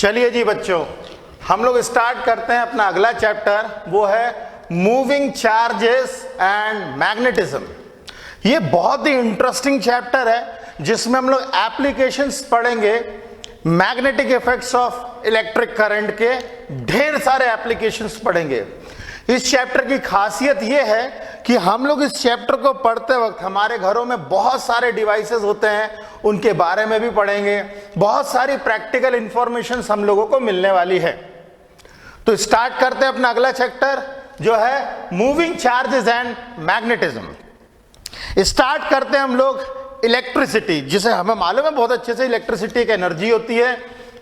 चलिए जी बच्चों, हम लोग स्टार्ट करते हैं अपना अगला चैप्टर, वो है मूविंग चार्जेस एंड मैग्नेटिज्म। ये बहुत ही इंटरेस्टिंग चैप्टर है जिसमें हम लोग एप्लीकेशंस पढ़ेंगे, magnetic effects of electric current के ढेर सारे एप्लीकेशंस पढ़ेंगे। इस चैप्टर की खासियत ये है कि हम लोग इस चैप्टर को पढ़ते वक्त हमारे घरों में बहुत सारे डिवाइसेस होते हैं, उनके बारे में भी पढ़ेंगे, बहुत सारी प्रैक्टिकल इंफॉर्मेशन हम लोगों को मिलने वाली है। तो स्टार्ट करते हैं अपना अगला चैप्टर जो है moving charges and magnetism. Start करते हैं हम लोग इलेक्ट्रिसिटी, जिसे हमें मालूम है बहुत अच्छे से इलेक्ट्रिसिटी एक एनर्जी होती है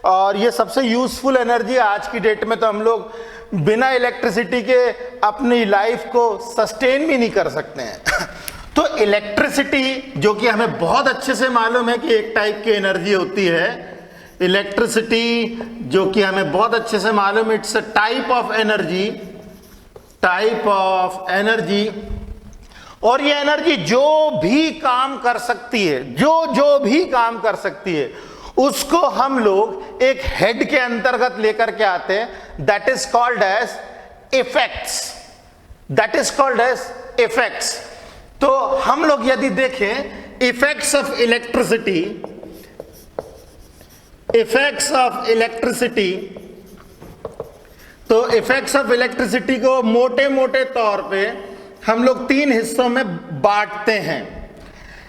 और ये सबसे यूजफुल एनर्जी है। आज की डेट में तो हम लोग बिना इलेक्ट्रिसिटी के अपनी लाइफ को सस्टेन भी नहीं कर सकते हैं। तो इलेक्ट्रिसिटी, जो कि हमें बहुत अच्छे से मालूम है कि एक टाइप की एनर्जी होती है, इलेक्ट्रिसिटी जो कि हमें बहुत अच्छे से मालूम, it's a type of energy. और ये एनर्जी जो भी काम कर सकती है, जो भी काम कर सकती है, उसको हम लोग एक हेड के अंतर्गत लेकर के आते हैं, that is called as effects. तो हम लोग यदि देखें इफेक्ट्स ऑफ इलेक्ट्रिसिटी, तो इफेक्ट्स ऑफ इलेक्ट्रिसिटी को मोटे मोटे तौर पे हम लोग तीन हिस्सों में बांटते हैं।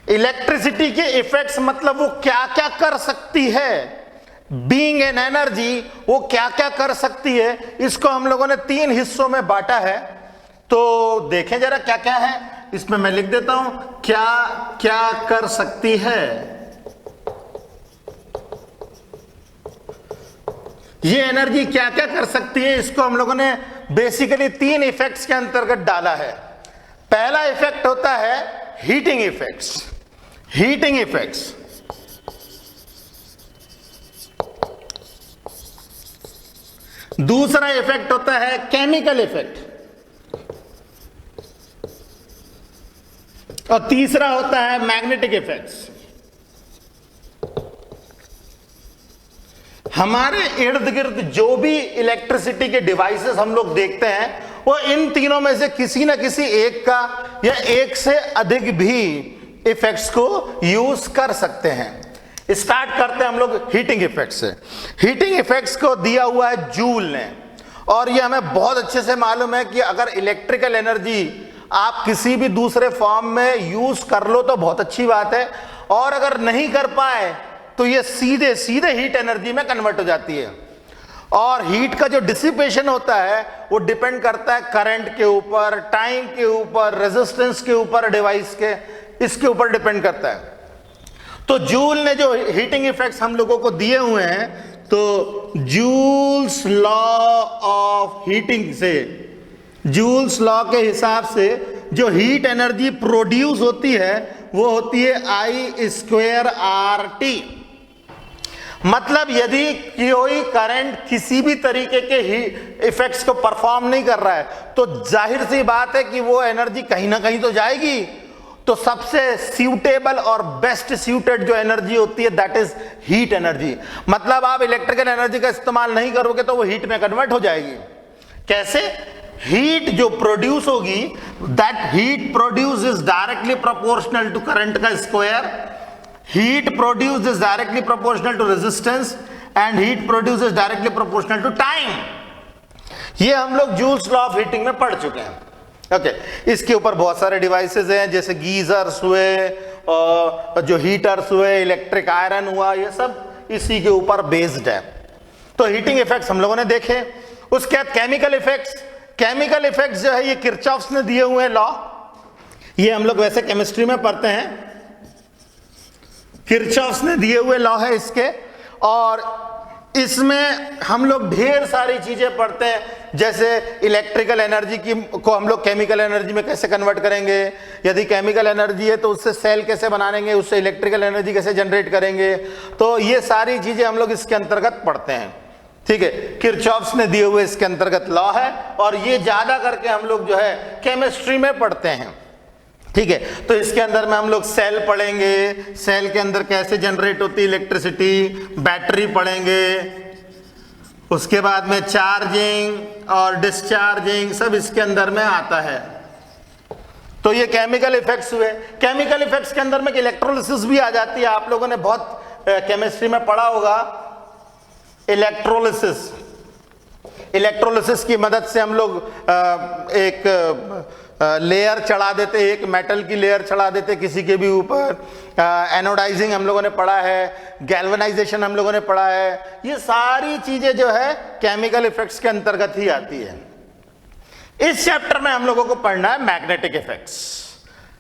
इलेक्ट्रिसिटी के इफेक्ट्स मतलब वो क्या क्या कर सकती है, बीइंग एन एनर्जी वो क्या क्या कर सकती है, इसको हम लोगों ने तीन हिस्सों में बांटा है। तो देखें जरा क्या क्या है इसमें, मैं लिख देता हूं, क्या क्या कर सकती है। ये एनर्जी क्या क्या कर सकती है, इसको हम लोगों ने बेसिकली तीन इफेक्ट्स के अंतर्गत डाला है। पहला इफेक्ट होता है हीटिंग इफेक्ट्स। दूसरा इफेक्ट होता है केमिकल इफेक्ट, और तीसरा होता है मैग्नेटिक इफेक्ट्स। हमारे इर्द गिर्द जो भी इलेक्ट्रिसिटी के डिवाइसेस हम लोग देखते हैं, वो इन तीनों में से किसी ना किसी एक का या एक से अधिक भी इफेक्ट्स को यूज कर सकते हैं। स्टार्ट करते हैं हम लोग हीटिंग इफेक्ट से। हीटिंग इफेक्ट्स को दिया हुआ है जूल ने, और ये हमें बहुत अच्छे से मालूम है कि अगर इलेक्ट्रिकल एनर्जी आप किसी भी दूसरे फॉर्म में यूज कर लो तो बहुत अच्छी बात है, और अगर नहीं कर पाए तो ये सीधे सीधे हीट एनर्जी में कन्वर्ट हो जाती है। और हीट का जो डिसिपेशन होता है वो डिपेंड करता है करंट के ऊपर, टाइम के ऊपर, रेजिस्टेंस के ऊपर, डिवाइस के, इसके ऊपर डिपेंड करता है। तो जूल ने जो हीटिंग इफेक्ट्स हम लोगों को दिए हुए हैं, तो जूल्स लॉ ऑफ हीटिंग से, जूल्स लॉ के हिसाब से जो हीट एनर्जी प्रोड्यूस होती है वो होती है I²RT। मतलब यदि कोई करंट किसी भी तरीके के इफेक्ट्स को परफॉर्म नहीं कर रहा है तो जाहिर सी बात है कि वो एनर्जी कहीं ना कहीं तो जाएगी। तो सबसे सूटेबल और बेस्ट सूटेड जो एनर्जी होती है दैट इज हीट एनर्जी। मतलब आप इलेक्ट्रिकल एनर्जी का इस्तेमाल नहीं करोगे तो वो हीट में कन्वर्ट हो जाएगी। कैसे? हीट जो प्रोड्यूस होगी, that heat produce is directly proportional to current का square, heat produced is directly proportional to resistance and heat produced is directly proportional to time। ये हम लोग जूल्स लॉ ऑफ हीटिंग में पढ़ चुके हैं। ओके, इसके ऊपर बहुत सारे डिवाइसेस हैं, जैसे गीजर्स हुए, जो हीटर्स हुए, इलेक्ट्रिक आयरन हुआ, ये सब इसी के ऊपर बेस्ड है। तो हीटिंग इफेक्ट्स हम लोगों ने देखे। उसके बाद केमिकल इफेक्ट्स जो है ये किरचॉफ्स ने दिए हुए लॉ, ये हम लोग वैसे केमिस्ट्री में पढ़ते हैं, किरचॉफ्स ने दिए हुए लॉ है इसके, और इसमें हम लोग ढेर सारी चीजें पढ़ते हैं, जैसे इलेक्ट्रिकल एनर्जी को हम लोग केमिकल एनर्जी में कैसे कन्वर्ट करेंगे, यदि केमिकल एनर्जी है तो उससे सेल कैसे बनाएंगे, उससे इलेक्ट्रिकल एनर्जी कैसे जनरेट करेंगे। तो ये सारी चीजें हम लोग इसके अंतर्गत पढ़ते हैं। ठीक है, किरचॉफ्स ने दिए हुए इसके अंतर्गत लॉ है, और ये ज्यादा करके हम लोग जो है केमिस्ट्री में पढ़ते हैं। ठीक है, तो इसके अंदर में हम लोग सेल पढ़ेंगे, सेल के अंदर कैसे जनरेट होती है इलेक्ट्रिसिटी, बैटरी पढ़ेंगे, उसके बाद में चार्जिंग और डिस्चार्जिंग सब इसके अंदर में आता है। तो ये केमिकल इफेक्ट्स हुए। केमिकल इफेक्ट्स के अंदर में इलेक्ट्रोलिसिस भी आ जाती है। आप लोगों ने बहुत केमिस्ट्री में पढ़ा होगा इलेक्ट्रोलिसिस। इलेक्ट्रोलिसिस की मदद से हम लोग एक लेयर चढ़ा देते, एक मेटल की लेयर चढ़ा देते किसी के भी ऊपर। एनोडाइजिंग हम लोगों ने पढ़ा है, गैल्वेनाइजेशन हम लोगों ने पढ़ा है। ये सारी चीजें जो है केमिकल इफेक्ट्स के अंतर्गत ही आती है। इस चैप्टर में हम लोगों को पढ़ना है मैग्नेटिक इफेक्ट्स,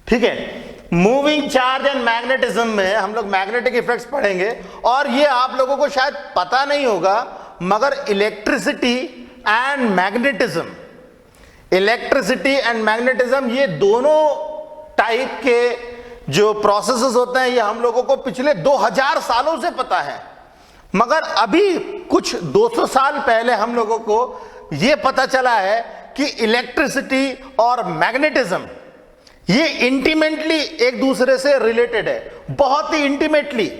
ठीक है। मूविंग चार्ज एंड मैग्नेटिज्म में हम लोग मैग्नेटिक इफेक्ट्स पढ़ेंगे। और ये आप लोगों को शायद पता नहीं होगा, मगर electricity and magnetism, electricity and magnetism, ये दोनों टाइप के जो प्रोसेसेस होते हैं ये हम लोगों को पिछले 2000 सालों से पता है। मगर अभी कुछ 200 साल पहले हम लोगों को ये पता चला है कि इलेक्ट्रिसिटी और मैग्नेटिज्म ये इंटीमेटली एक दूसरे से रिलेटेड है, बहुत ही इंटीमेटली।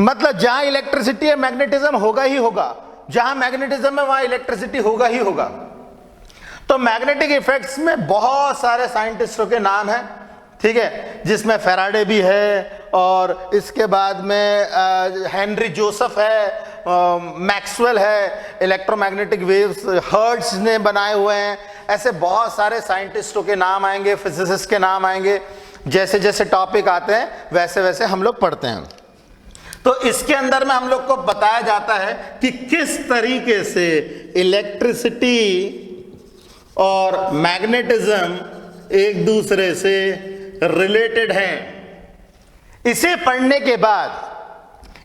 मतलब जहां इलेक्ट्रिसिटी है मैग्नेटिज्म होगा ही होगा, जहां मैग्नेटिज्म है वहां इलेक्ट्रिसिटी होगा ही होगा। तो मैग्नेटिक इफेक्ट्स में बहुत सारे साइंटिस्टों के नाम हैं, ठीक है, जिसमें फैराडे भी है और इसके बाद में हेनरी जोसेफ है, मैक्सवेल है, इलेक्ट्रोमैग्नेटिक वेव्स हर्ट्ज ने बनाए हुए हैं। ऐसे बहुत सारे साइंटिस्टों के नाम आएंगे, फिजिसिस्ट के नाम आएंगे। जैसे जैसे टॉपिक आते हैं वैसे वैसे हम लोग पढ़ते हैं। तो इसके अंदर में हम लोग को बताया जाता है कि किस तरीके से इलेक्ट्रिसिटी और मैग्नेटिज्म एक दूसरे से रिलेटेड हैं। इसे पढ़ने के बाद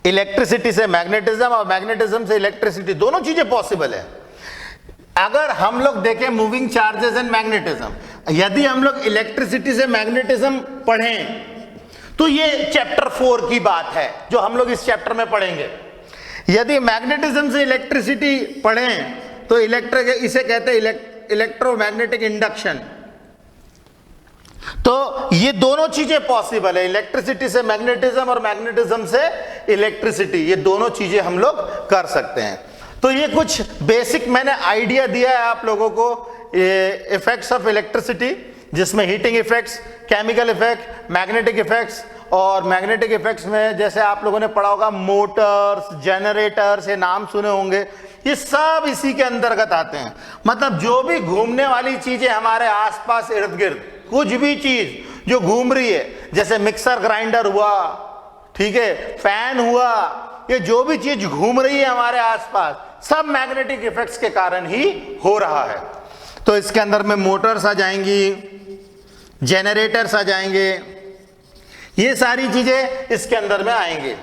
इलेक्ट्रिसिटी से मैग्नेटिज्म और मैग्नेटिज्म से इलेक्ट्रिसिटी दोनों चीजें पॉसिबल है। अगर हम लोग देखें मूविंग चार्जेस एंड मैग्नेटिज्म, यदि हम लोग इलेक्ट्रिसिटी से मैग्नेटिज्म पढ़ें तो ये चैप्टर 4 की बात है जो हम लोग इस चैप्टर में पढ़ेंगे। यदि मैग्नेटिज्म से इलेक्ट्रिसिटी पढ़ें तो इसे कहते हैं इलेक्ट्रोमैग्नेटिक इंडक्शन। तो ये दोनों चीजें पॉसिबल है, इलेक्ट्रिसिटी से मैग्नेटिज्म और मैग्नेटिज्म से इलेक्ट्रिसिटी, ये दोनों चीजें हम लोग कर सकते हैं। तो ये कुछ बेसिक मैंने आइडिया दिया है आप लोगों को इफेक्ट्स ऑफ इलेक्ट्रिसिटी, जिसमें heating effects, chemical effect, magnetic effects. और मैग्नेटिक इफेक्ट्स में जैसे आप लोगों ने पढ़ा होगा मोटर्स, जनरेटर्स, ये नाम सुने होंगे, ये सब इसी के अंतर्गत आते हैं। मतलब जो भी घूमने वाली चीजें हमारे आसपास इर्द गिर्द, कुछ भी चीज जो घूम रही है, जैसे मिक्सर ग्राइंडर हुआ, ठीक है, फैन हुआ, ये जो भी चीज घूम रही है हमारे आसपास सब मैग्नेटिक इफेक्ट्स के कारण ही हो रहा है। तो इसके अंदर में मोटर्स आ जाएंगी, जनरेटर्स आ जाएंगे, ये सारी चीजें इसके अंदर में आएंगे।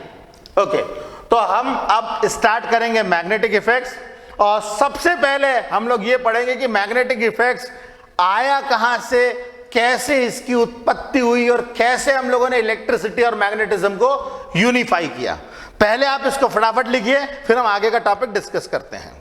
ओके, तो हम अब स्टार्ट करेंगे मैग्नेटिक इफेक्ट्स। और सबसे पहले हम लोग ये पढ़ेंगे कि मैग्नेटिक इफेक्ट्स आया कहां से, कैसे इसकी उत्पत्ति हुई और कैसे हम लोगों ने इलेक्ट्रिसिटी और मैग्नेटिज्म को यूनिफाई किया। पहले आप इसको फटाफट लिखिए, फिर हम आगे का टॉपिक डिस्कस करते हैं।